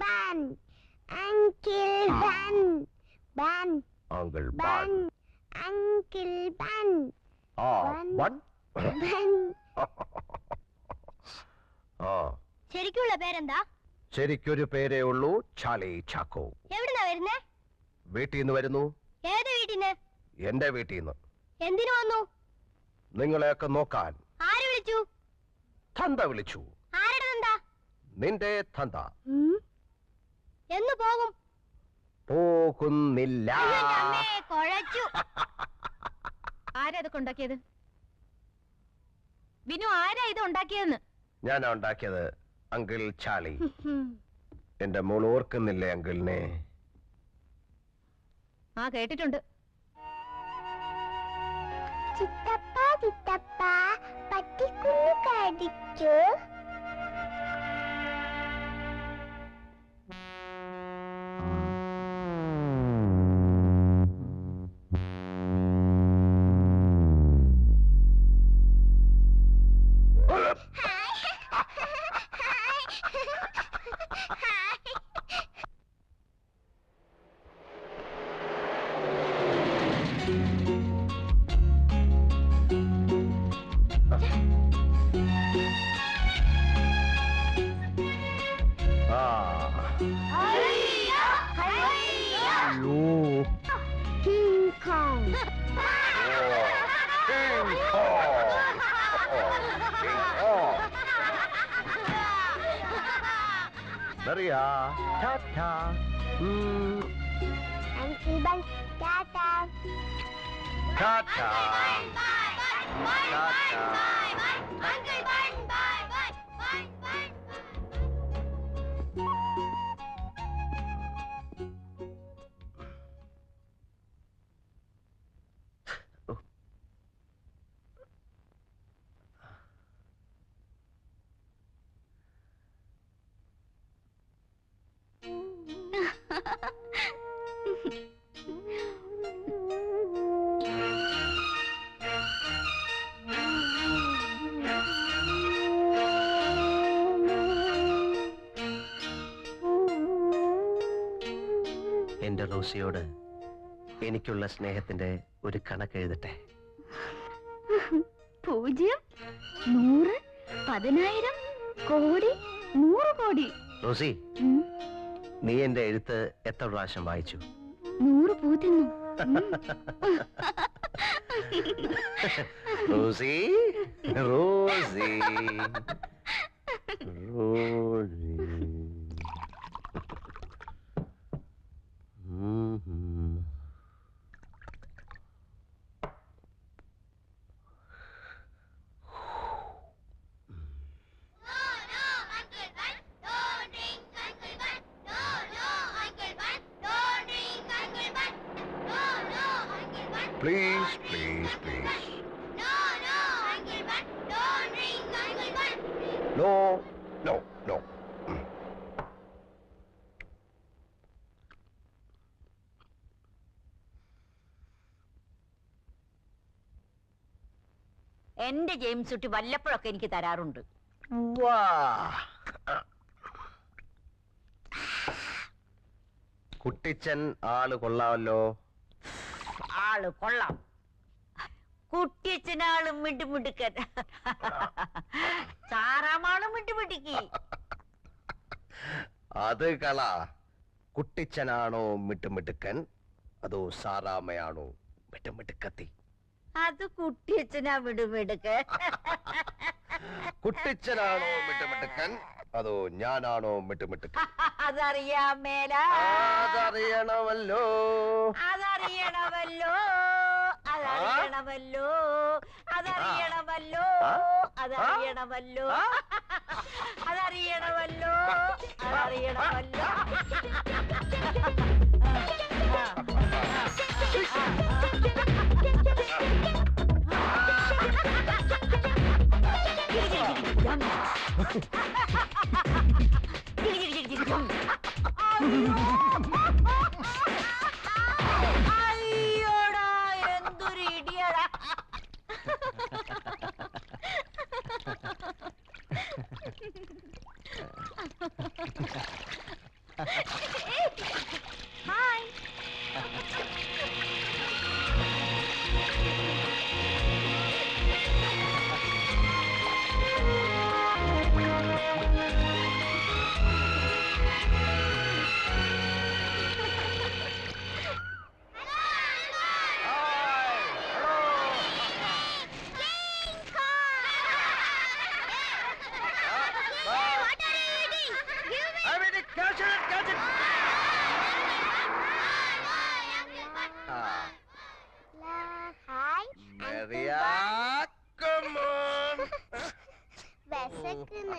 Ben. Uncle Ben. Ben. Uncle Ben. Uncle Ben. Ben. Ben. ശരിക്കുള്ള പേരെന്താ? ശരിക്കൊരു പേരേ ഉള്ളൂ, ചാലി ചാക്കോ. എവിടുന്നാ വരുന്നേ? വീട്ടിൽ നിന്ന് വരുന്നു. ഏത് വീട്ടിന്ന്? എന്റെ വീട്ടിൽ നിന്ന്. എന്തിനു വന്നു? നിങ്ങളെയൊക്കെ നോക്കാൻ. ആര് വിളിച്ചു? തന്ത വിളിച്ചു. ആരുടെ തന്ത? നിന്റെ തന്ത. എന്ന് പോകും? പോകുന്നില്ല. ആരാ ഇതൊക്കെ ഉണ്ടാക്കിയത്? വിനു, ആരാ ഇത് ഉണ്ടാക്കിയതെന്ന്? ഞാനാ ഉണ്ടാക്കിയത്, അങ്കിൾ ചാലി. എന്റെ മോൾ ഓർക്കുന്നില്ലേ അങ്കിളിനെ? ആ, കേട്ടിട്ടുണ്ട്. ചിത്തപ്പ ചിത്തപ്പ പട്ടിക്കുഞ്ഞു കടിച്ചു. Maria, ta-ta. Uncle Ben, ta-ta. Ta-ta. Ta-ta. Uncle Ben, bye-bye. എന്റെ റോസിയോട് എനിക്കുള്ള സ്നേഹത്തിന്റെ ഒരു കണക്ക് എഴുതട്ടെ. 0, 100, 10,000, കോടി, 100 കോടി. റോസി, നീ എന്റെ എഴുത്ത് എത്ര പ്രാവശ്യം വായിച്ചു? 100 പൂ തിന്നു. Rosie, Rosie, Rosie. Please, please, please. No, Uncle Ben, don't drink, Uncle Ben. No, no, no. എന്റെ ജെയിംസ് കുട്ടി വല്ലപ്പോഴൊക്കെ എനിക്ക് തരാറുണ്ട്. കുട്ടിച്ചൻ ആള് കൊള്ളാമല്ലോ. ആള് കൊള്ളാം. കുട്ടിയച്ഛനാളും മിണ്ടുമിടുക്കൻ, സാറാമാളും മിണ്ടുമിടുക്കി. അത് കള. കുട്ടിച്ചനാണോ മിട്ടുമിടുക്കൻ, അതോ സാറാമയാണോ മിട്ടുമിടുക്കത്തി? അത് കുട്ടിയച്ഛനാ മിടുമിടുക്കൻ. കുട്ടിച്ചനാണോ മിട്ടുമിടുക്കൻ, അതോ ഞാനാണോ മിട്ടുമിടുക്കൻ? അതറിയാൻ മേല. അതറിയണമല്ലോ. അതറിയണമല്ലോ. അതറിയണമല്ലോ. അതറിയണമല്ലോ. അതറിയണമല്ലോ. അതറിയണമല്ലോ. അതറിയണമല്ലോ. അയ്യോടാ Maria, come on. വിശക്കുന്നു.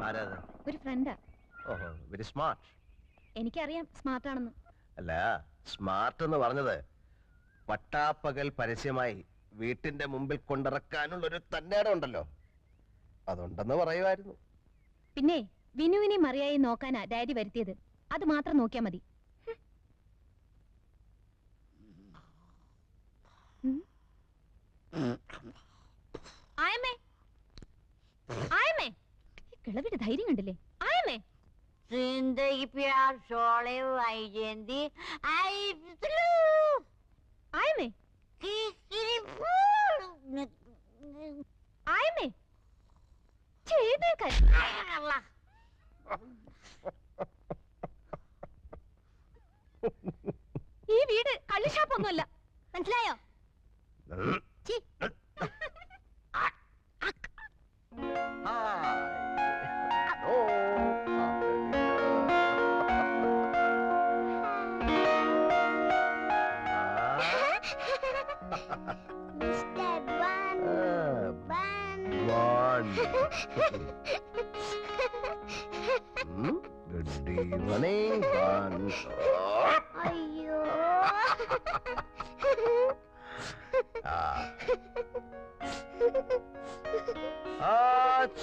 ആരാത്? ഒരു ഫ്രണ്ടാ. ഓഹോ, വെരി സ്മാർട്ട്. എനിക്കറിയാം സ്മാർട്ട് ആണെന്ന്. അല്ല, സ്മാർട്ട് എന്ന് പറഞ്ഞത് പട്ടാപ്പകൽ പരസ്യമായി വീട്ടിന്റെ മുമ്പിൽ കൊണ്ടിറക്കാനുള്ള ഒരു തന്നേടം ഉണ്ടല്ലോ, അതുണ്ടെന്ന് പറയുമായിരുന്നു. പിന്നെ വിനുവിനെ മറിയായി നോക്കാനാ ഡാഡി വരുത്തിയത്. അത് മാത്രം നോക്കിയാ മതി. ആയമേ, ആയമേ, ഈ കിളവിയുടെ ധൈര്യം കണ്ടില്ലേ? ആയമേ, जिंदगी प्यार शोले आई जेंदी आई ആയമേ, ആയമേ, ചെയ്തേക്കാൻ. ഈ വീട് കള്ളിഷാപ്പൊന്നുമല്ല, മനസ്സിലായോ? ഛീ. Mr. Bun. Good evening, Bun. അയ്യോ.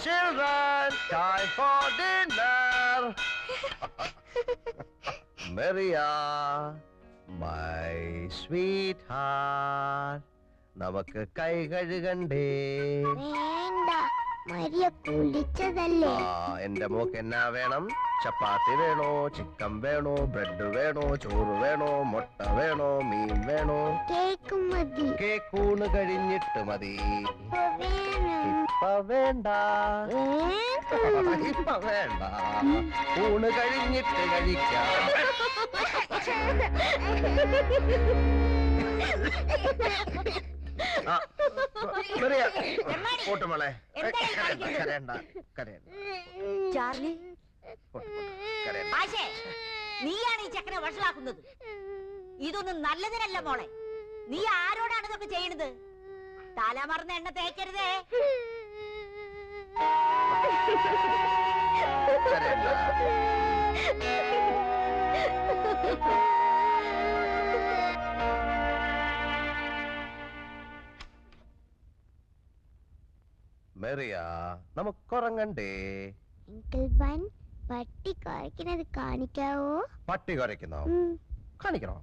Children, time for dinner. Maria, my sweetheart. നമുക്ക് കൈ കഴുകണ്ടേ? വേണ്ട, മരിയ കുളിച്ചതല്ലേ. എന്റെ മോക്ക് എന്നാ വേണം? ചപ്പാത്തി വേണോ, ചിക്കൻ വേണോ, ബ്രെഡ് വേണോ, ചോറ് വേണോ, മുട്ട വേണോ, മീൻ വേണോ? കേക്ക് മതി. കേക്കൂണ് കഴിഞ്ഞിട്ട് മതി. ഇപ്പൊ വേണം. ഇപ്പൊ വേണ്ട, ഇപ്പൊ വേണ്ട, ഊണ് കഴിഞ്ഞിട്ട് കഴിക്കാം. പോട്ടുമോളെ, കരയണ്ട, കരയണ്ട. ചാർലി, കരയണ്ട. ആശേ, നീയാണ് ഈ ചക്കനെ വഷളാക്കുന്നത്. ഇതൊന്നും നല്ലതിനല്ല മോളെ. നീ ആരോടാണ് ഇതൊക്കെ ചെയ്യണത്? തലമറന്ന് എണ്ണ തേക്കരുതേ. കരയണ്ട. മെറിയ, നമുക്കുറങ്ങണ്ടേ? അങ്കിൾ ബൻ, പട്ടി കുരയ്ക്കുന്നത് കാണിക്കാവോ? പട്ടി കുരയ്ക്കുന്നോ? കാണിക്കണോ?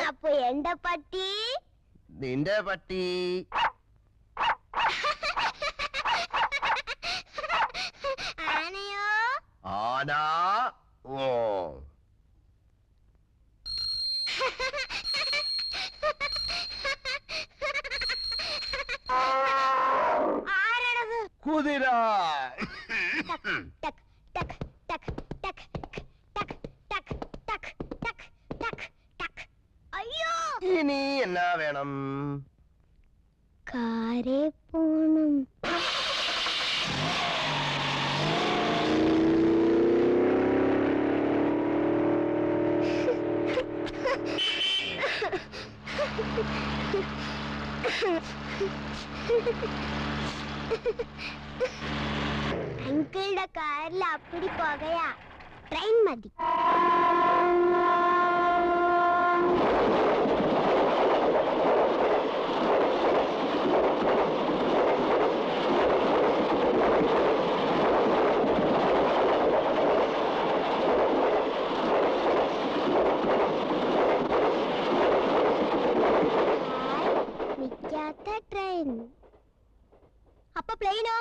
അപ്പൊ എന്റെ പട്ടി? നിന്റെ പട്ടി. ആനയോ? ആന. ഓ, ആരാണത്? കുതിര. ടക് ടക് ടക് ടക് ടക് ടക് ടക് ടക് ടക് ടക്. അയ്യോ, ഇനി എന്നാ വേണം? കാരേ പോണം. അങ്കിളുടെ കാറിൽ അപ്പടി പോകയാ. ട്രെയിൻ മതി. നിൽക്കാത്ത ട്രെയിൻ. അപ്പൊ പ്ലെയിനോ?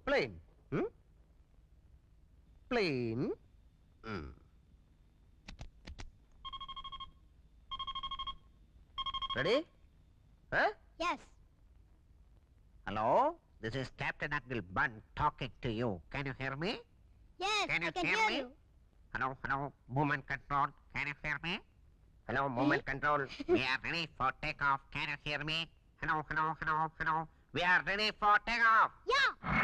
Plane. Plane. Ready? Huh? Yes. Hello, this is Captain Uncle Bun talking to you. Can you hear me? Yes, Can you I can hear hear me? you. Hello, movement control. Can you hear me? Hello, movement control. We are ready for takeoff. Can you hear me? Hello. We are ready for takeoff. Yeah.